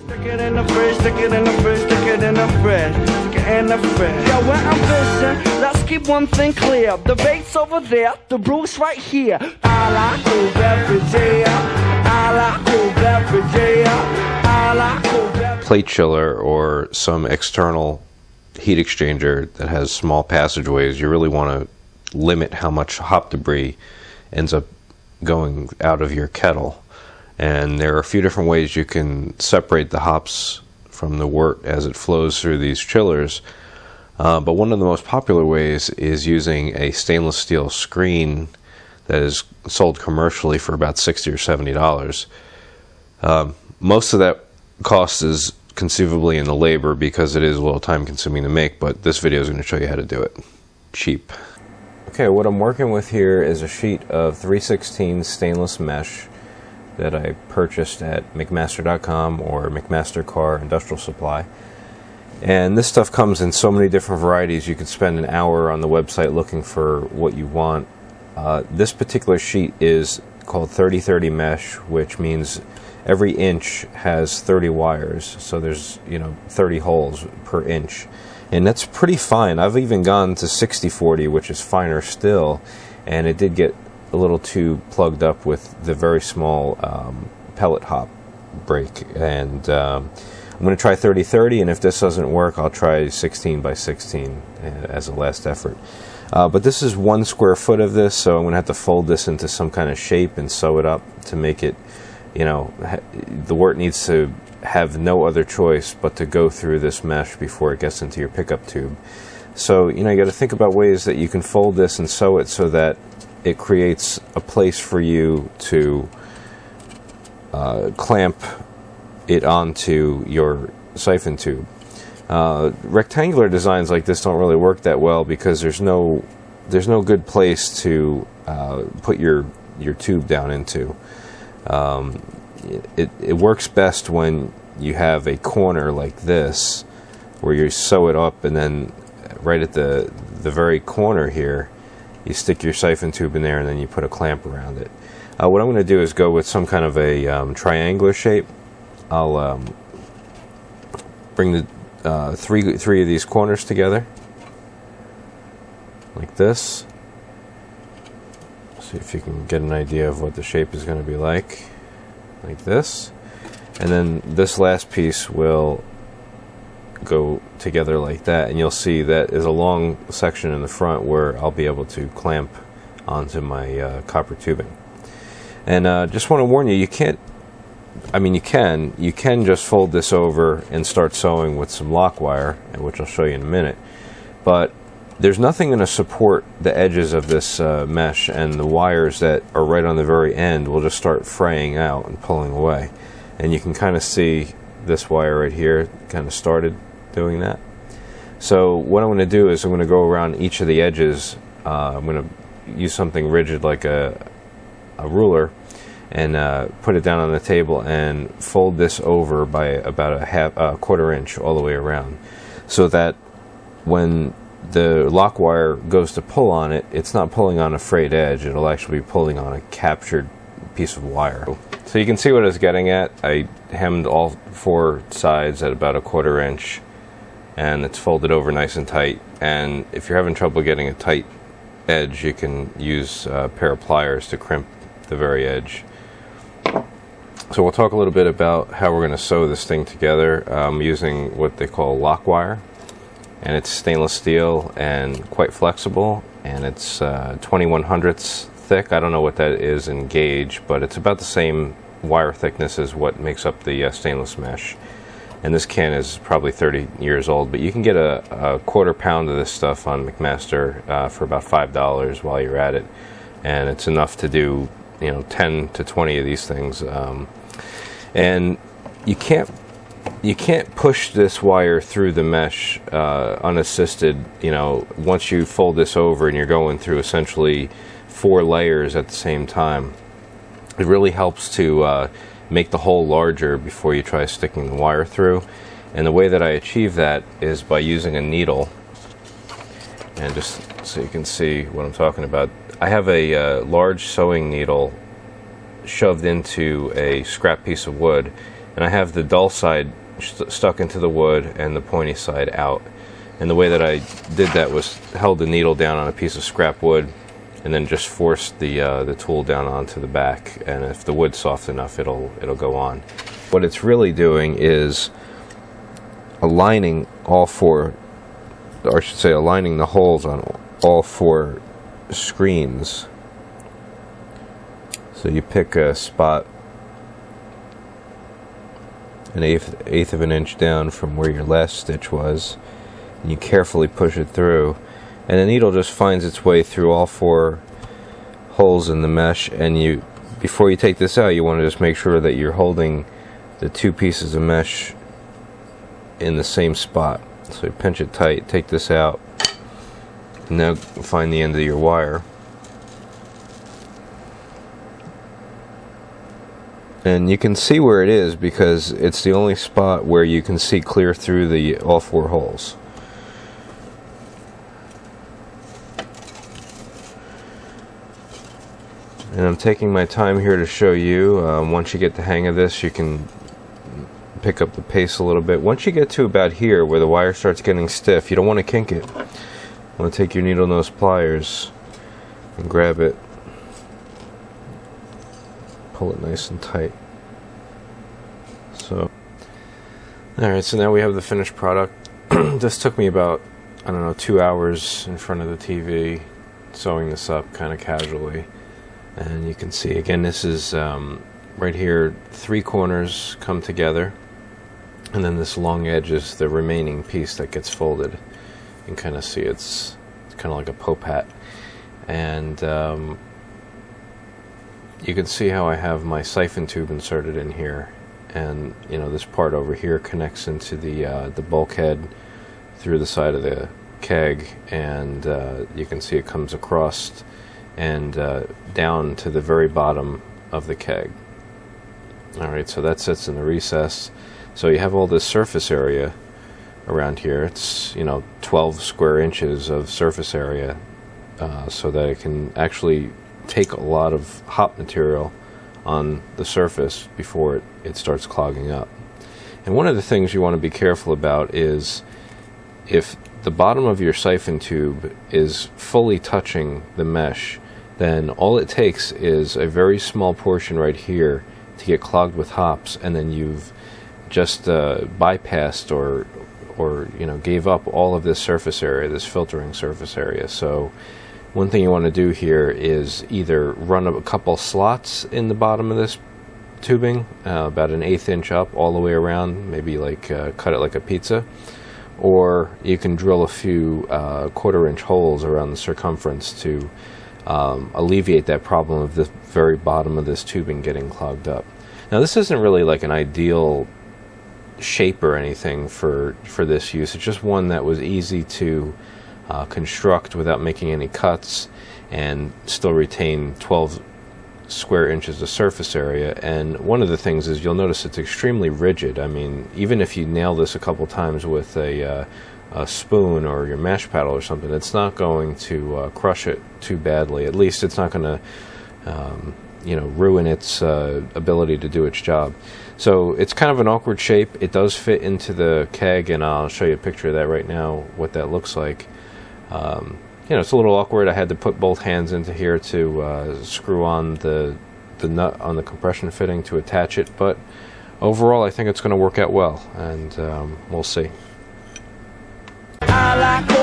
Stick it in the fridge, stick it in the fridge, stick it in the fridge, stick it in the fridge. Yo, when I'm fishing, let's keep one thing clear. The bait's over there, the brew's right here. I like cool beverage, I like cool beverage, I like cool beverage. Plate chiller or some external heat exchanger that has small passageways, you really want to limit how much hop debris ends up going out of your kettle. And there are a few different ways you can separate the hops from the wort as it flows through these chillers. But one of the most popular ways is using a stainless steel screen that is sold commercially for about $60 or $70. Most of that cost is conceivably in the labor because it is a little time consuming to make, but this video is going to show you how to do it cheap. Okay, what I'm working with here is a sheet of 3/16 stainless mesh that I purchased at McMaster.com or McMaster Car Industrial Supply. And this stuff comes in so many different varieties. You could spend an hour on the website looking for what you want. This particular sheet is called 30-30 mesh, which means every inch has 30 wires. So there's 30 holes per inch. And that's pretty fine. I've even gone to 60-40, which is finer still, and it did get a little too plugged up with the very small pellet hop break. And I'm going to try 30-30, and if this doesn't work, I'll try 16 by 16 as a last effort. But this is 1 square foot of this, so I'm going to have to fold this into some kind of shape and sew it up to make it, the wort needs to have no other choice but to go through this mesh before it gets into your pickup tube. So, you got to think about ways that you can fold this and sew it so that it creates a place for you to clamp it onto your siphon tube. Rectangular designs like this don't really work that well because there's no good place to put your tube down into. It works best when you have a corner like this where you sew it up, and then right at the very corner here you stick your siphon tube in there and then you put a clamp around it. What I'm going to do is go with some kind of a triangular shape. I'll bring the three of these corners together like this. See if you can get an idea of what the shape is going to be like this. And then this last piece will go together like that, and you'll see that is a long section in the front where I'll be able to clamp onto my copper tubing. And just want to warn you, you can just fold this over and start sewing with some lock wire, which I'll show you in a minute, but there's nothing going to support the edges of this mesh, and the wires that are right on the very end will just start fraying out and pulling away. And you can kind of see this wire right here kind of started doing that. So what I'm going to do is I'm going to go around each of the edges. I'm going to use something rigid like a ruler and put it down on the table and fold this over by about a quarter inch all the way around, so that when the lock wire goes to pull on it, it's not pulling on a frayed edge, it'll actually be pulling on a captured piece of wire. So you can see what I was getting at. I hemmed all 4 sides at about a quarter inch, and it's folded over nice and tight. And if you're having trouble getting a tight edge, you can use a pair of pliers to crimp the very edge. So we'll talk a little bit about how we're going to sew this thing together. I'm using what they call lock wire, and it's stainless steel and quite flexible, and it's 21/100ths thick. I don't know what that is in gauge, but it's about the same wire thickness as what makes up the stainless mesh. And this can is probably 30 years old, but you can get a quarter pound of this stuff on McMaster for about $5 while you're at it, and it's enough to do 10 to 20 of these things. And you can't push this wire through the mesh unassisted. Once you fold this over and you're going through essentially 4 layers at the same time, it really helps to make the hole larger before you try sticking the wire through. And the way that I achieve that is by using a needle. And just so you can see what I'm talking about, I have a large sewing needle shoved into a scrap piece of wood, and I have the dull side stuck into the wood and the pointy side out. And the way that I did that was held the needle down on a piece of scrap wood and then just forced the tool down onto the back, and if the wood's soft enough, it'll go on. What it's really doing is aligning all four, or I should say aligning the holes on all four screens. So you pick a spot an eighth of an inch down from where your last stitch was, and you carefully push it through, and the needle just finds its way through all four holes in the mesh. And you, before you take this out, you want to just make sure that you're holding the two pieces of mesh in the same spot. So you pinch it tight, take this out, and now find the end of your wire. And you can see where it is because it's the only spot where you can see clear through all four holes. And I'm taking my time here to show you. Once you get the hang of this, you can pick up the pace a little bit. Once you get to about here where the wire starts getting stiff, you don't want to kink it. You want to take your needle nose pliers and grab it. Pull it nice and tight. So, alright, so now we have the finished product. This took me about, 2 hours in front of the TV, sewing this up kind of casually. And you can see, again, this is right here, 3 corners come together, and then this long edge is the remaining piece that gets folded. You can kind of see it's kind of like a Pope hat. And you can see how I have my siphon tube inserted in here, and this part over here connects into the bulkhead through the side of the keg, and you can see it comes across and down to the very bottom of the keg. Alright, so that sits in the recess. So you have all this surface area around here. It's 12 square inches of surface area, so that it can actually take a lot of hop material on the surface before it starts clogging up. And one of the things you want to be careful about is if the bottom of your siphon tube is fully touching the mesh, then all it takes is a very small portion right here to get clogged with hops, and then you've just bypassed or gave up all of this surface area, this filtering surface area. So one thing you want to do here is either run a couple slots in the bottom of this tubing, about an 1/8 inch up all the way around, maybe cut it like a pizza, or you can drill a few 1/4 inch holes around the circumference to alleviate that problem of the very bottom of this tubing getting clogged up. Now this isn't really like an ideal shape or anything for this use. It's just one that was easy to construct without making any cuts and still retain 12 square inches of surface area. And one of the things is you'll notice it's extremely rigid. I mean, even if you nail this a couple times with a spoon or your mash paddle or something, it's not going to crush it too badly. At least it's not going to ruin its ability to do its job. So it's kind of an awkward shape. It does fit into the keg, and I'll show you a picture of that right now, what that looks like. It's a little awkward. I had to put both hands into here to screw on the nut on the compression fitting to attach it, but overall I think it's going to work out well, and we'll see. I like